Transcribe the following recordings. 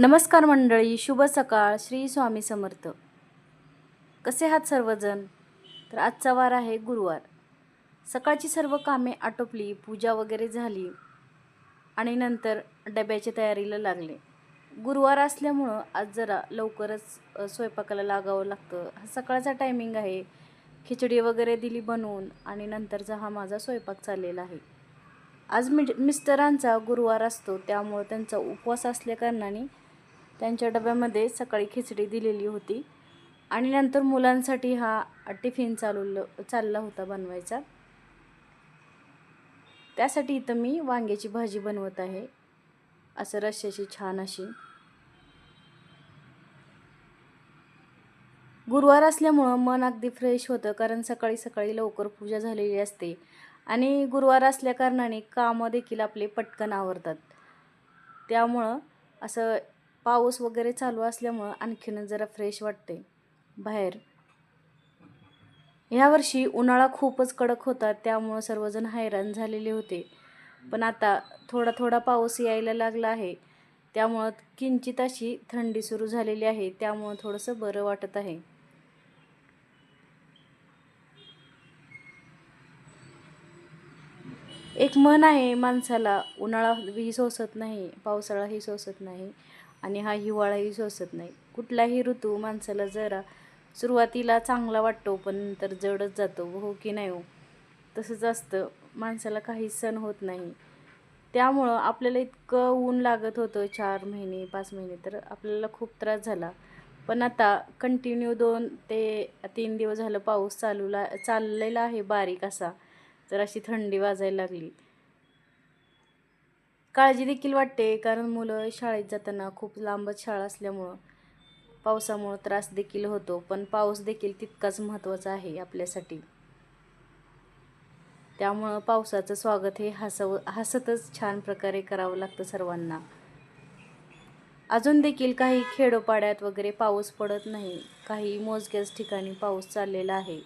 नमस्कार मंडळी, शुभ सकाळ. श्री स्वामी समर्थ. कसे आहात सर्वजण? तर आजचा वार आहे गुरुवार. सकाळची सर्व कामे आटोपली, पूजा वगैरे झाली आणि नंतर डब्याच्या तयारीला लागले. गुरुवार असल्यामुळं आज जरा लवकरच स्वयंपाकाला लागावं लागतं. हा सकाळचा टायमिंग आहे. खिचडी वगैरे दिली बनवून आणि नंतरचा हा माझा स्वयंपाक चाललेला आहे. आज मिस्टरांचा गुरुवार असतो, त्यामुळं त्यांचा उपवास असल्याकारणाने त्यांच्या डब्यामध्ये सकाळी खिचडी दिलेली होती आणि नंतर मुलांसाठी हा टिफिन चालला होता बनवायचा. त्यासाठी इथं मी वांग्याची भाजी बनवत आहे, असं रश्श्याची छान अशी. गुरुवार असल्यामुळं मन अगदी फ्रेश होतं, कारण सकाळी सकाळी लवकर पूजा झालेली असते आणि गुरुवार असल्याकारणाने कामं देखील आपले पटकन आवरतात. त्यामुळं असं पाऊस वगैरे चालू असल्यामुळं आणखीनच जरा फ्रेश वाटते बाहेर. ह्यावर्षी उन्हाळा खूपच कडक होता, त्यामुळं सर्वजण हैराण झालेले होते. पण आता थोडा थोडा पाऊस यायला लागला आहे, त्यामुळं किंचित अशी थंडी सुरू झालेली आहे, त्यामुळं थोडंसं बरं वाटत आहे. एक म्हण आहे माणसाला, उन्हाळाही सोसत नाही, पावसाळाही सोसत नाही आणि हा हिवाळाही सोसत नाही. कुठलाही ऋतू माणसाला जरा सुरुवातीला चांगला वाटतो, पण नंतर जडच जातो. हो की नाही हो? तसंच असतं, माणसाला काहीच सहन होत नाही. त्यामुळं आपल्याला इतकं ऊन लागत होतं 4 महिने 5 महिने, तर आपल्याला खूप त्रास झाला. पण आता कंटिन्यू 2 ते 3 दिवस झालं पाऊस चाललेला आहे बारीक असा, तर अशी थंडी वाजायला लागली. काळजी देखील वाटते, कारण मुलं शाळेत जाताना खूप लांबच शाळा असल्यामुळं पावसामुळं त्रास देखील होतो. पण पाऊस देखील तितकाच महत्त्वाचा आहे आपल्यासाठी. त्यामुळं पावसाचं स्वागत हे हसतच छान प्रकारे करावं लागतं सर्वांना. अजून देखील काही खेडोपाड्यात वगैरे पाऊस पडत नाही, काही मोजक्याच ठिकाणी पाऊस चाललेला आहे.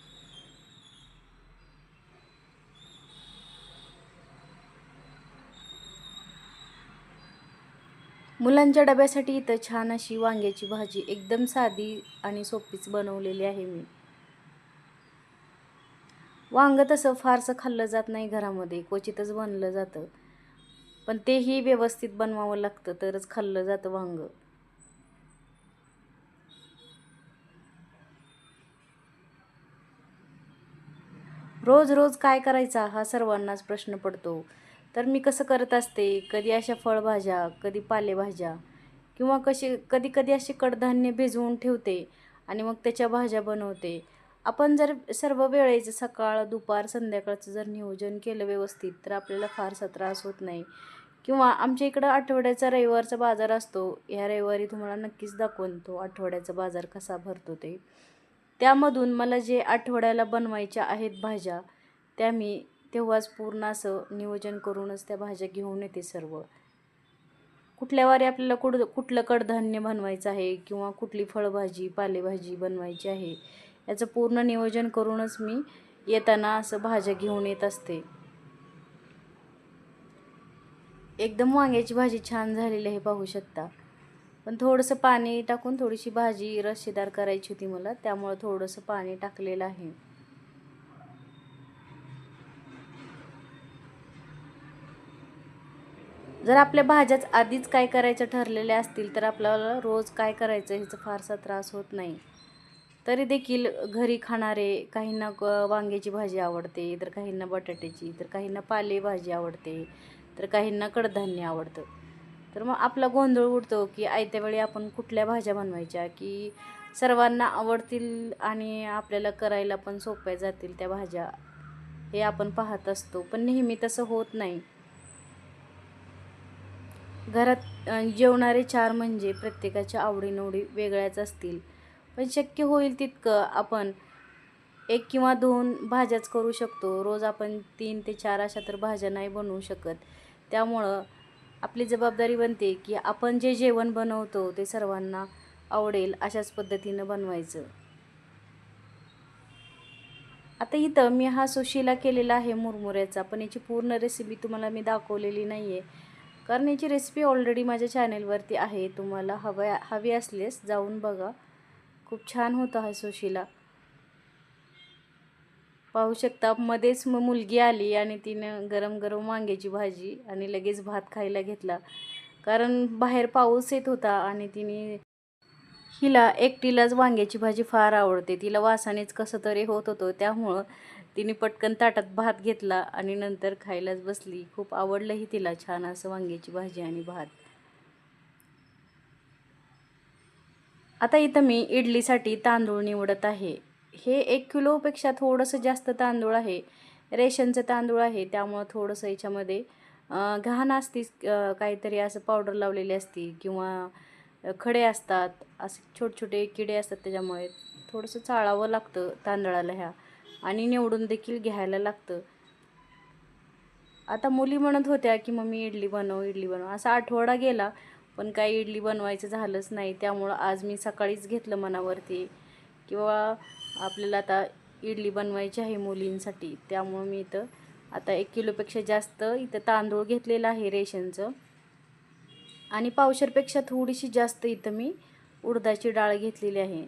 मुलांच्या डब्यासाठी इथं छान अशी वांग्याची भाजी एकदम साधी आणि सोपीच बनवलेली आहे मी. वांगं तसं फारसं खाल्लं जात नाही घरामध्ये, क्वचितच बनलं जातं. पण तेही व्यवस्थित बनवावं लागतं, तरच खाल्लं जातं वांगं. रोज रोज काय करायचा हा सर्वांनाच प्रश्न पडतो. तर मी कसं करत असते, कधी अशा फळभाज्या, कधी पालेभाज्या किंवा कधी कधी असे कडधान्य भिजवून ठेवते आणि मग त्याच्या भाज्या बनवते. आपण जर सर्व वेळेचं सकाळ, दुपार, संध्याकाळचं जर नियोजन केलं व्यवस्थित, तर आपल्याला फारसा त्रास होत नाही. किंवा आमच्या इकडं आठवड्याचा रविवारचा बाजार असतो. ह्या रविवारी तुम्हाला नक्कीच दाखवून तो आठवड्याचा बाजार कसा भरतो ते. त्यामधून मला जे आठवड्याला बनवायच्या आहेत भाज्या, त्या मी तेव्हाच पूर्ण असं नियोजन करूनच त्या भाज्या घेऊन येते सर्व. कुठल्या वारी आपल्याला कुठलं कडधान्य बनवायचं आहे किंवा कुठली फळभाजी, पालेभाजी बनवायची आहे, याचं पूर्ण नियोजन करूनच मी येताना असं भाज्या घेऊन येत असते. एकदम वांग्याची भाजी छान झालेली आहे, पाहू शकता. पण थोडंसं पाणी टाकून थोडीशी भाजी रस्सेदार करायची होती मला, त्यामुळं थोडंसं पाणी टाकलेलं आहे. जर आपल्या भाज्याच आधीच काय करायचं ठरलेल्या असतील, तर आपल्याला रोज काय करायचं ह्याचा फारसा त्रास होत नाही. तरी देखील घरी खाणारे काहींना वांग्याची भाजी आवडते, तर काहींना बटाट्याची, तर काहींना पालेभाजी आवडते, तर काहींना कडधान्य आवडतं. तर मग आपला गोंधळ उडतो की आयत्या वेळी आपण कुठल्या भाज्या बनवायच्या की सर्वांना आवडतील आणि आपल्याला करायला पण सोप्या जातील त्या भाज्या, हे आपण पाहत असतो. पण नेहमी तसं होत नाही. घरात जेवणारे 4 म्हणजे प्रत्येकाच्या आवडीनिवडी वेगळ्याच असतील. पण शक्य होईल तितकं आपण 1 किंवा 2 भाज्याच करू शकतो. रोज आपण 3 ते 4 अशा तर भाज्या नाही बनवू शकत. त्यामुळं आपली जबाबदारी बनते की आपण जे जेवण बनवतो ते सर्वांना आवडेल अशाच पद्धतीनं बनवायचं. आता इथं मी हा सुशिला केलेला आहे मुरमुऱ्याचा, पण याची पूर्ण रेसिपी तुम्हाला मी दाखवलेली नाही आहे. कारण याची रेसिपी ऑलरेडी माझ्या चॅनेलवरती आहे, तुम्हाला हवी असल्यास जाऊन बघा. खूप छान होता हा सुशिला. पाहू शकता मध्येच मुलगी आली आणि तिनं गरम गरम वांग्याची भाजी आणि लगेच भात खायला घेतला, कारण बाहेर पाऊस येत होता आणि हिला एकटीलाच वांग्याची भाजी फार आवडते. तिला वासानेच कसं तरी होत होतं, त्यामुळं तिने पटकन ताटात भात घेतला आणि नंतर खायलाच बसली. खूप आवडलंही तिला छान असं वांग्याची भाजी आणि भात. आता इथं मी इडलीसाठी तांदूळ निवडत आहे. हे 1 किलोपेक्षा थोडंसं जास्त तांदूळ आहे. रेशनचं तांदूळ आहे, त्यामुळं थोडंसं याच्यामध्ये घाण असतीच, काहीतरी असं पावडर लावलेली असती किंवा खडे असतात, असे छोटे छोटे किडे असतात, त्याच्यामुळे थोडंसं चाळावं लागतं तांदळाला ह्या आणि निवडून देखील घ्यायला लागतं. आता मुली म्हणत होत्या की मम्मी इडली बनव, इडली बनव. असा आठवडा गेला पण काही इडली बनवायचं झालंच नाही. त्यामुळं आज मी सकाळीच घेतलं मनावरती किंवा आपल्याला आता इडली बनवायची आहे मुलींसाठी, त्यामुळं मी इथं आता 1 किलोपेक्षा जास्त इथं तांदूळ घेतलेलं आहे रेशनचं आणि पावशेरपेक्षा थोडीशी जास्त इथं मी उडदाची डाळ घेतलेली आहे.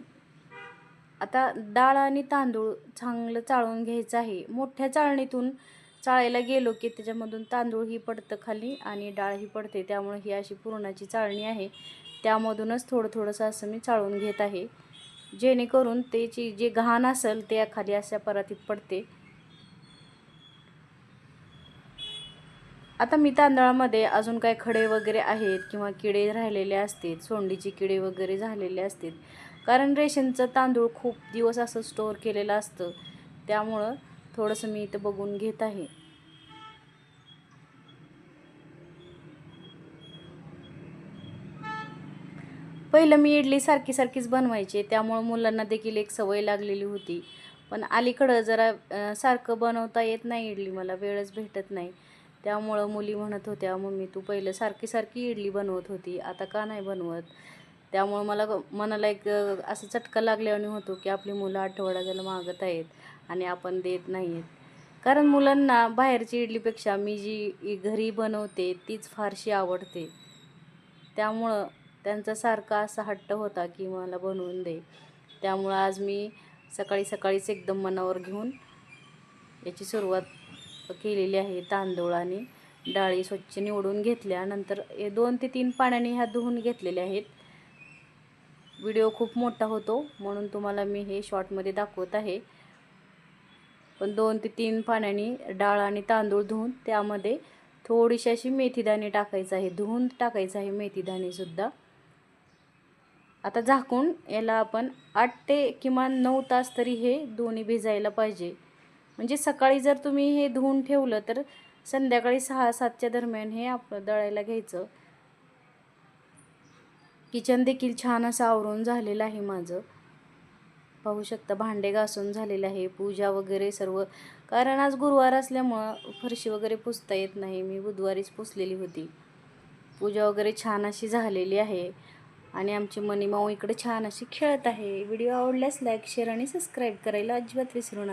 आता डाळ आणि तांदूळ चांगलं चाळून घ्यायचं आहे. मोठ्या चाळणीतून चाळायला गेलो की त्याच्यामधून तांदूळही पडतं खाली आणि डाळही पडते, त्यामुळे ही अशी पुरणाची चाळणी आहे, त्यामधूनच थोडं थोडंसं असं मी चाळून घेत आहे, जेणेकरून त्याची जे घाण असेल ते खाली अशा परातीत पडते. आता मी तांदळामध्ये अजून काय खडे वगैरे आहेत किंवा किडे राहिलेले असतील, सोंडीचे किडे वगैरे झालेले असतील, कारण रेशनचं तांदूळ खूप दिवस असं स्टोअर केलेलं असतं, त्यामुळं थोडंसं मी इथं बघून घेत आहे. पहिलं मी इडली सारखी सारखीच बनवायचे, त्यामुळं मुलांना देखील एक सवय लागलेली होती. पण अलीकडं जरा सारखं बनवता येत नाही इडली, मला वेळच भेटत नाही. त्यामुळं मुली म्हणत होत्या मम्मी तू पहिलं सारखी सारखी इडली बनवत होती, आता का नाही बनवत. त्यामुळं मला मनाला एक असं चटका लागल्याने होतो की आपली मुलं आठवडा झालं मागत आहेत आणि आपण देत नाही आहेत. कारण मुलांना बाहेरची इडलीपेक्षा मी जी घरी बनवते तीच फारशी आवडते, त्यामुळं त्यांचा सारखा असा हट्ट होता की मला बनवून दे. त्यामुळं आज मी सकाळी सकाळीच एकदम मनावर घेऊन याची सुरुवात केलेली आहे. तांदूळ आणि डाळी स्वच्छ निवडून घेतल्या, नंतर 2 ते 3 पाण्याने ह्या धुवून घेतलेल्या आहेत. व्हिडिओ खूप मोठा होतो म्हणून तुम्हाला मी हे शॉर्टमध्ये दाखवत आहे. पण 2 ते 3 पाण्याने डाळ आणि तांदूळ धुवून त्यामध्ये थोडीशी अशी मेथीदाणे टाकायचं आहे, धुवून टाकायचं आहे मेथीदाणेसुद्धा. आता झाकून याला आपण 8 ते किमान 9 तास तरी हे दोन्ही भिजायला पाहिजे. म्हणजे सकाळी जर तुम्ही हे धुवून ठेवलं तर संध्याकाळी 6-7च्या दरम्यान हे आपलं दळायला घ्यायचं. किचन देखील छान असं आवरून झालेलं आहे माझं. पाहू शकता भांडे घासून झालेलं आहे, पूजा वगैरे सर्व, कारण आज गुरुवार असल्यामुळं फरशी वगैरे पुसता येत नाही, मी बुधवारीच पुसलेली होती. पूजा वगैरे छान अशी झालेली आहे आणि आमची मनी माऊ इकडे छान अशी खेळत आहे. व्हिडिओ आवडल्यास लाईक, शेअर आणि सबस्क्राईब करायला अजिबात विसरू नका.